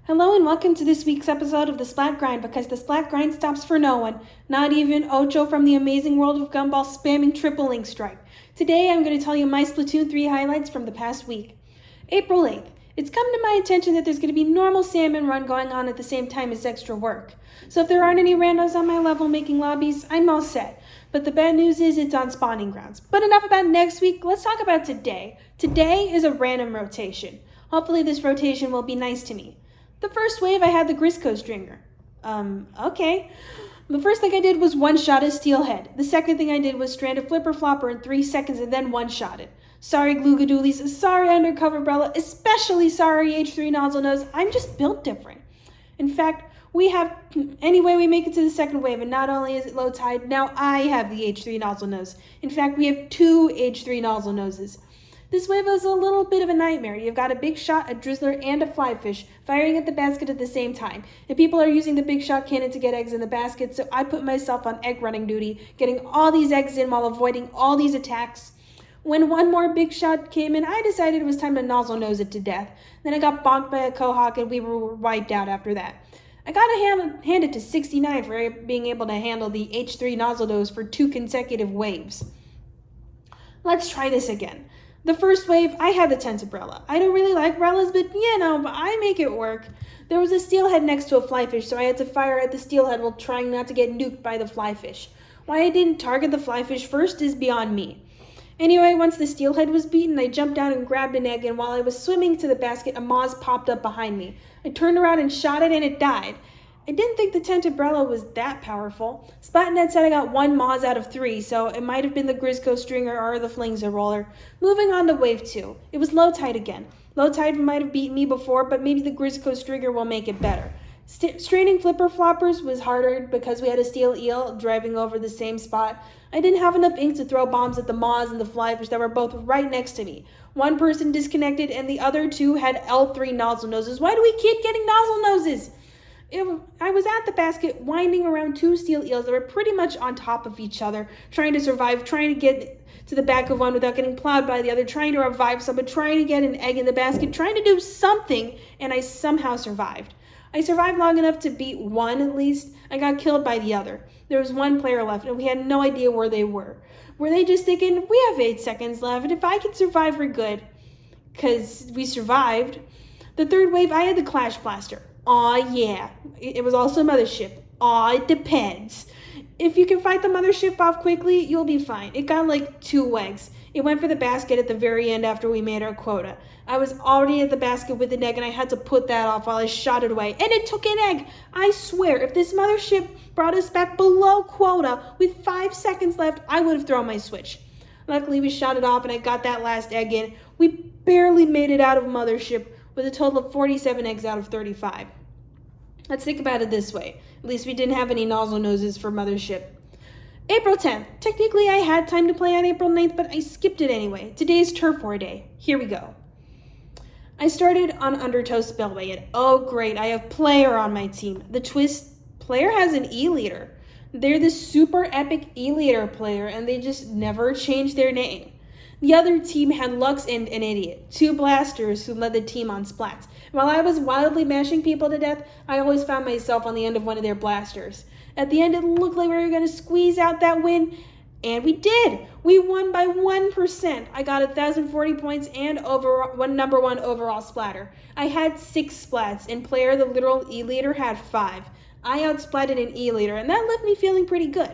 Hello and welcome to this week's episode of the Splat Grind, because the Splat Grind stops for no one, not even Ocho from the amazing world of Gumball spamming triple link strike. Today I'm going to tell you my Splatoon 3 highlights from the past week. April 8th. It's come to my attention that there's going to be normal salmon run going on at the same time as extra work. So if there aren't any randos on my level making lobbies, I'm all set. But the bad news is it's on spawning grounds. But enough about next week, let's talk about today. Today is a random rotation. Hopefully this rotation will be nice to me. The first wave, I had the Grisco stringer. Okay. The first thing I did was one-shot a steelhead. The second thing I did was strand a flipper flopper in 3 seconds and then one-shot it. Sorry, Gloogadoolies. Sorry, Undercover Brella. Especially sorry, H3 Nozzle Nose. I'm just built different. In fact, anyway, we make it to the second wave, and not only is it low tide, now I have the H3 Nozzle Nose. In fact, we have 2 H3 Nozzle Noses. This wave is a little bit of a nightmare. You've got a big shot, a drizzler, and a flyfish firing at the basket at the same time. And people are using the big shot cannon to get eggs in the basket, so I put myself on egg running duty, getting all these eggs in while avoiding all these attacks. When one more big shot came in, I decided it was time to nozzle nose it to death. Then I got bonked by a Quahog and we were wiped out after that. I gotta hand it to 69 for being able to handle the H3 nozzle nose for 2 consecutive waves. Let's try this again. The first wave, I had the Tentabrella. I don't really like Brellas, but I make it work. There was a steelhead next to a flyfish, so I had to fire at the steelhead while trying not to get nuked by the flyfish. Why I didn't target the flyfish first is beyond me. Anyway, once the steelhead was beaten, I jumped down and grabbed an egg, and while I was swimming to the basket, a Moz popped up behind me. I turned around and shot it, and it died. I didn't think the Tentabrella was that powerful. Splatnet said I got 1 Moz out of 3, so it might have been the Grisco stringer or the Flingza roller. Moving on to wave 2. It was low tide again. Low tide might have beaten me before, but maybe the Grisco stringer will make it better. Straining flipper floppers was harder because we had a steel eel driving over the same spot. I didn't have enough ink to throw bombs at the Moz and the flyfish that were both right next to me. One person disconnected and the other 2 had L3 nozzle noses. Why do we keep getting nozzle noses? I was at the basket winding around 2 steel eels that were pretty much on top of each other, trying to survive, trying to get to the back of one without getting plowed by the other, trying to revive someone, trying to get an egg in the basket, trying to do something, and I somehow survived. I survived long enough to beat one at least. I got killed by the other. There was 1 player left, and we had no idea where they were. Were they just thinking, we have 8 seconds left, and if I can survive, we're good? Because we survived. The third wave, I had the Clash Blaster. Aw, yeah. It was also Mothership. Aw, it depends. If you can fight the Mothership off quickly, you'll be fine. It got like 2 eggs. It went for the basket at the very end after we made our quota. I was already at the basket with an egg, and I had to put that off while I shot it away. And it took an egg! I swear, if this Mothership brought us back below quota with 5 seconds left, I would have thrown my switch. Luckily, we shot it off, and I got that last egg in. We barely made it out of Mothership, with a total of 47 eggs out of 35. Let's think about it this way. At least we didn't have any nozzle noses for Mothership. April 10th. Technically, I had time to play on April 9th, but I skipped it anyway. Today's Turf War Day. Here we go. I started on Undertow Spillway, and oh great, I have Player on my team. The twist, Player has an E-leader. They're the super epic E-leader player, and they just never changed their name. The other team had Lux and an idiot, 2 blasters who led the team on splats. While I was wildly mashing people to death, I always found myself on the end of one of their blasters. At the end, it looked like we were going to squeeze out that win, and we did. We won by 1%. I got 1,040 points and number 1 overall splatter. I had 6 splats, and Player, the literal E-leader, had 5. I outsplatted an E-leader, and that left me feeling pretty good.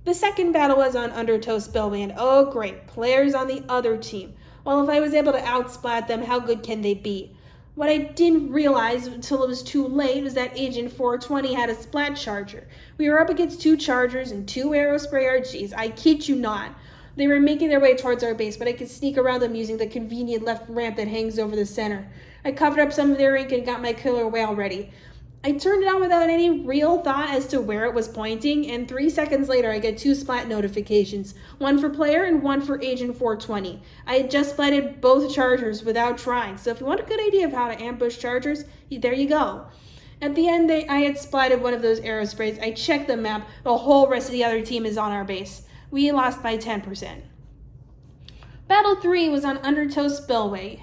The second battle was on Undertow Spillway, and oh great, Players on the other team. Well, if I was able to outsplat them, how good can they be? What I didn't realize until it was too late was that Agent 420 had a splat charger. We were up against 2 chargers and 2 Aerospray RGs. I kid you not. They were making their way towards our base, but I could sneak around them using the convenient left ramp that hangs over the center. I covered up some of their ink and got my killer whale ready. I turned it on without any real thought as to where it was pointing, and 3 seconds later I get 2 splat notifications, 1 for Player and 1 for Agent 420. I had just splatted both chargers without trying, so if you want a good idea of how to ambush chargers, there you go. At the end, I had splatted one of those Aerosprays. I checked the map, the whole rest of the other team is on our base. We lost by 10%. Battle 3 was on Undertow Spillway.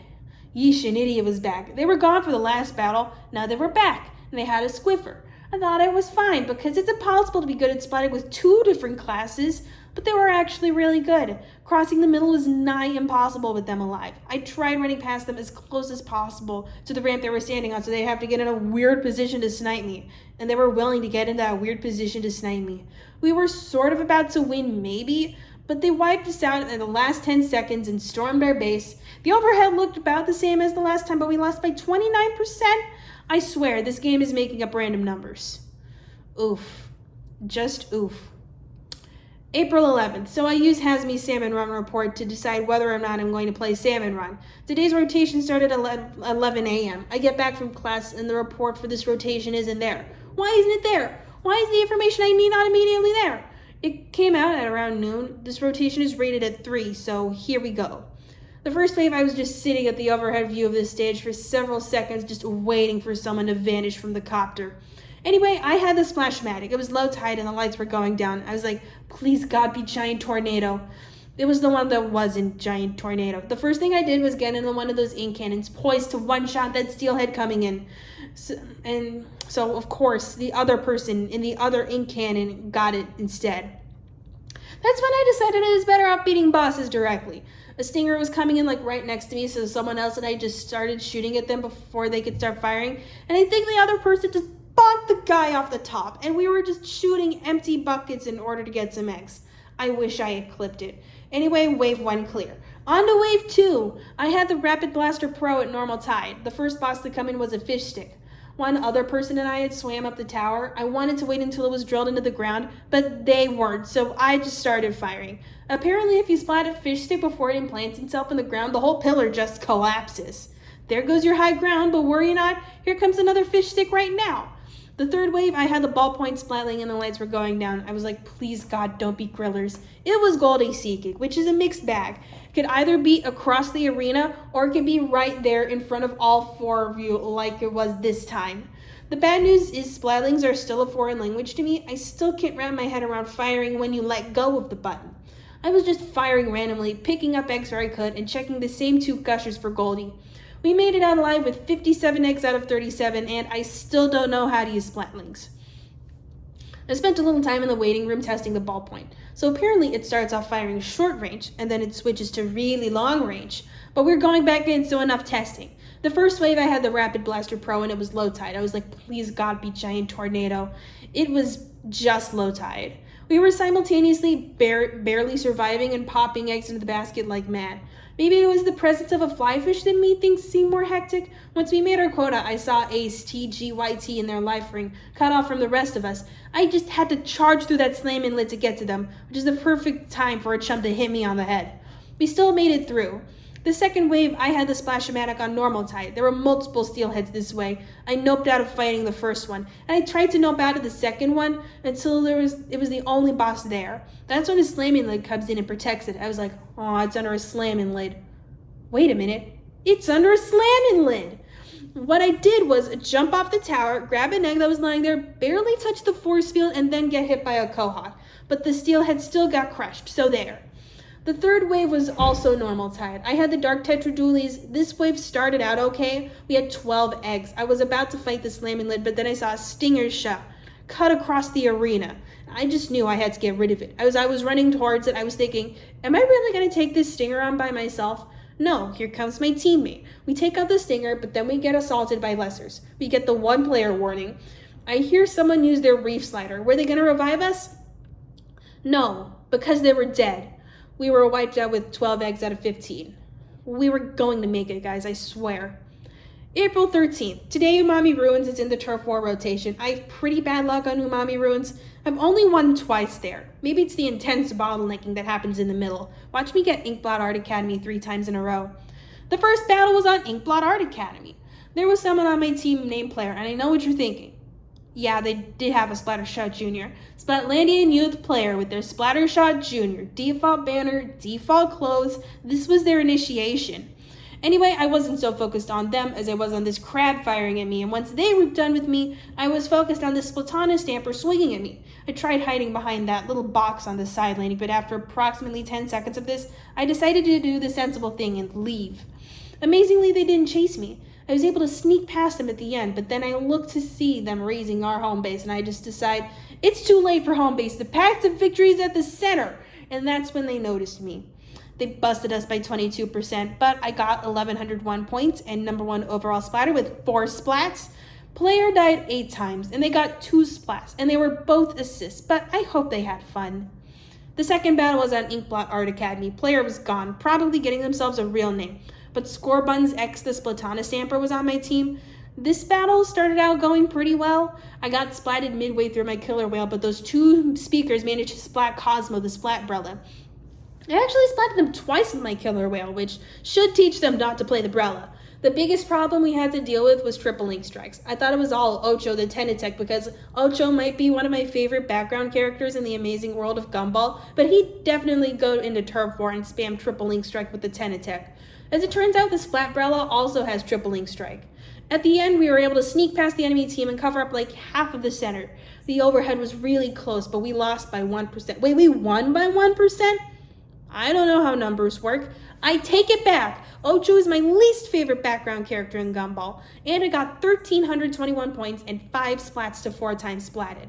Yeesh, an idiot was back. They were gone for the last battle. Now they were back, and they had a squiffer. I thought I was fine because it's impossible to be good at splatting with 2 different classes, but they were actually really good. Crossing the middle was nigh impossible with them alive. I tried running past them as close as possible to the ramp they were standing on so they'd have to get in a weird position to snipe me, and they were willing to get in that weird position to snipe me. We were sort of about to win, maybe, but they wiped us out in the last 10 seconds and stormed our base. The overhead looked about the same as the last time, but we lost by 29%. I swear, this game is making up random numbers. Oof. Just oof. April 11th. So I use Hazmi's Salmon Run report to decide whether or not I'm going to play Salmon Run. Today's rotation started at 11 a.m. I get back from class and the report for this rotation isn't there. Why isn't it there? Why is the information I need not immediately there? It came out at around noon. This rotation is rated at 3, so here we go. The first wave, I was just sitting at the overhead view of this stage for several seconds, just waiting for someone to vanish from the copter. Anyway, I had the Splashmatic. It was low tide and the lights were going down. I was like, please God, be Giant Tornado. It was the one that wasn't Giant Tornado. The first thing I did was get into one of those ink cannons, poised to one-shot that steelhead coming in. So, of course, the other person in the other ink cannon got it instead. That's when I decided it was better off beating bosses directly. A stinger was coming in like right next to me, so someone else and I just started shooting at them before they could start firing. And I think the other person just bonked the guy off the top, and we were just shooting empty buckets in order to get some eggs. I wish I had clipped it. Anyway, wave 1 clear. On to wave 2. I had the Rapid Blaster Pro at normal tide. The first boss to come in was a fish stick. One other person and I had swam up the tower. I wanted to wait until it was drilled into the ground, but they weren't, so I just started firing. Apparently, if you splat a fish stick before it implants itself in the ground, the whole pillar just collapses. There goes your high ground, but worry not, here comes another fish stick right now. The third wave, I had the ballpoint splatling and the lights were going down. I was like, please God, don't be grillers. It was Goldie Seeking, which is a mixed bag. It could either be across the arena or it could be right there in front of all 4 of you like it was this time. The bad news is splatlings are still a foreign language to me. I still can't wrap my head around firing when you let go of the button. I was just firing randomly, picking up eggs where I could, and checking the same 2 gushers for Goldie. We made it out alive with 57 eggs out of 37, and I still don't know how to use splatlings. I spent a little time in the waiting room testing the ballpoint. So apparently it starts off firing short range, and then it switches to really long range. But we're going back in, so enough testing. The first wave, I had the Rapid Blaster Pro, and it was low tide. I was like, please God, be Giant Tornado. It was just low tide. We were simultaneously barely surviving and popping eggs into the basket like mad. Maybe it was the presence of a flyfish that made things seem more hectic. Once we made our quota, I saw Ace, TGYT in their life ring, cut off from the rest of us. I just had to charge through that slam inlet to get to them, which is the perfect time for a chump to hit me on the head. We still made it through. The second wave, I had the Splashmatic on normal tide. There were multiple steelheads this way. I noped out of fighting the first one, and I tried to nope out of the second one until it was the only boss there. That's when a slamming lid comes in and protects it. I was like, oh, it's under a slamming lid. Wait a minute, it's under a slamming lid. What I did was jump off the tower, grab an egg that was lying there, barely touch the force field, and then get hit by a quahog. But the steelhead still got crushed, so there. The third wave was also normal tide. I had the Dark Tetradulies. This wave started out okay. We had 12 eggs. I was about to fight the slamming lid, but then I saw a stinger shot cut across the arena. I just knew I had to get rid of it. As I was running towards it, I was thinking, am I really going to take this stinger on by myself? No, here comes my teammate. We take out the stinger, but then we get assaulted by lessers. We get the 1-player warning. I hear someone use their reef slider. Were they going to revive us? No, because they were dead. We were wiped out with 12 eggs out of 15. We were going to make it, guys, I swear. April 13th. Today, Umami Ruins is in the Turf War rotation. I have pretty bad luck on Umami Ruins. I've only won twice there. Maybe it's the intense bottlenecking that happens in the middle. Watch me get Inkblot Art Academy 3 times in a row. The first battle was on Inkblot Art Academy. There was someone on my team named Player, and I know what you're thinking. Yeah, they did have a Splattershot Jr. Splatlandian Youth Player with their Splattershot Jr. Default banner, default clothes. This was their initiation. Anyway, I wasn't so focused on them as I was on this crab firing at me, and once they were done with me, I was focused on this Splatana Stamper swinging at me. I tried hiding behind that little box on the side landing, but after approximately 10 seconds of this, I decided to do the sensible thing and leave. Amazingly, they didn't chase me. I was able to sneak past them at the end, but then I looked to see them raising our home base, and I just decide it's too late for home base. The path to victory is at the center, and that's when they noticed me. They busted us by 22%, but I got 1,101 points and #1 overall splatter with 4 splats. Player died 8 times, and they got 2 splats, and they were both assists, but I hope they had fun. The second battle was on Splat Art Academy. Player was gone, probably getting themselves a real name, but Scorebuns X the Splatana Stamper was on my team. This battle started out going pretty well. I got splatted midway through my killer whale, but those 2 speakers managed to splat Cosmo, the Splatbrella. I actually splatted them twice with my killer whale, which should teach them not to play the Brella. The biggest problem we had to deal with was triple link strikes. I thought it was all Ocho the Tenatech because Ocho might be one of my favorite background characters in the amazing world of Gumball, but he'd definitely go into Turf War and spam triple link strike with the Tenatech. As it turns out, the Splatbrella also has triple link strike. At the end, we were able to sneak past the enemy team and cover up like half of the center. The overhead was really close, but we lost by 1%. Wait, we won by 1%? I don't know how numbers work. I take it back. Ocho is my least favorite background character in Gumball, and I got 1,321 points and 5 splats to 4 times splatted.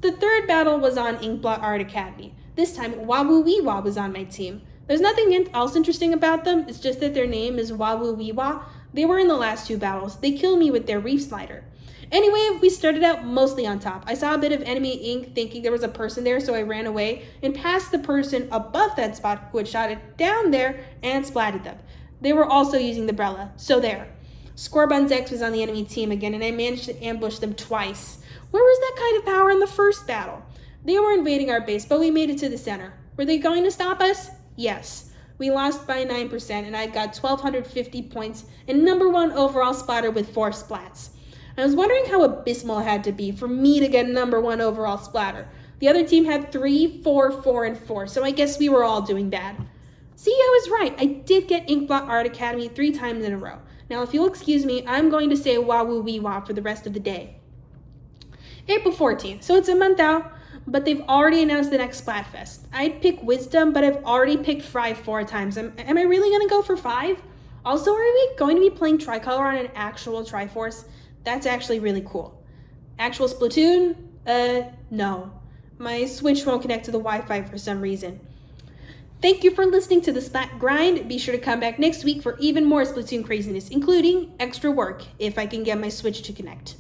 The third battle was on Inkblot Art Academy. This time, Wawoo was on my team. There's nothing else interesting about them, it's just that their name is Wawoo. They were in the last 2 battles. They killed me with their Reef Slider. Anyway, we started out mostly on top. I saw a bit of enemy ink thinking there was a person there, so I ran away and passed the person above that spot who had shot it down there and splatted them. They were also using the Brella, so there. Scorebuns X was on the enemy team again, and I managed to ambush them twice. Where was that kind of power in the first battle? They were invading our base, but we made it to the center. Were they going to stop us? Yes. We lost by 9%, and I got 1,250 points and #1 overall splatter with 4 splats. I was wondering how abysmal it had to be for me to get #1 overall splatter. The other team had 3, 4, 4, and 4, so I guess we were all doing bad. See, I was right. I did get Inkblot Art Academy 3 times in a row. Now, if you'll excuse me, I'm going to say Wawoo for the rest of the day. April 14th, so it's a month out, but they've already announced the next Splatfest. I'd pick Wisdom, but I've already picked Fry 4 times. Am I really going to go for 5? Also, are we going to be playing Tricolor on an actual Triforce? That's actually really cool. Actual Splatoon? No. My Switch won't connect to the Wi-Fi for some reason. Thank you for listening to the Splat Grind. Be sure to come back next week for even more Splatoon craziness, including extra work if I can get my Switch to connect.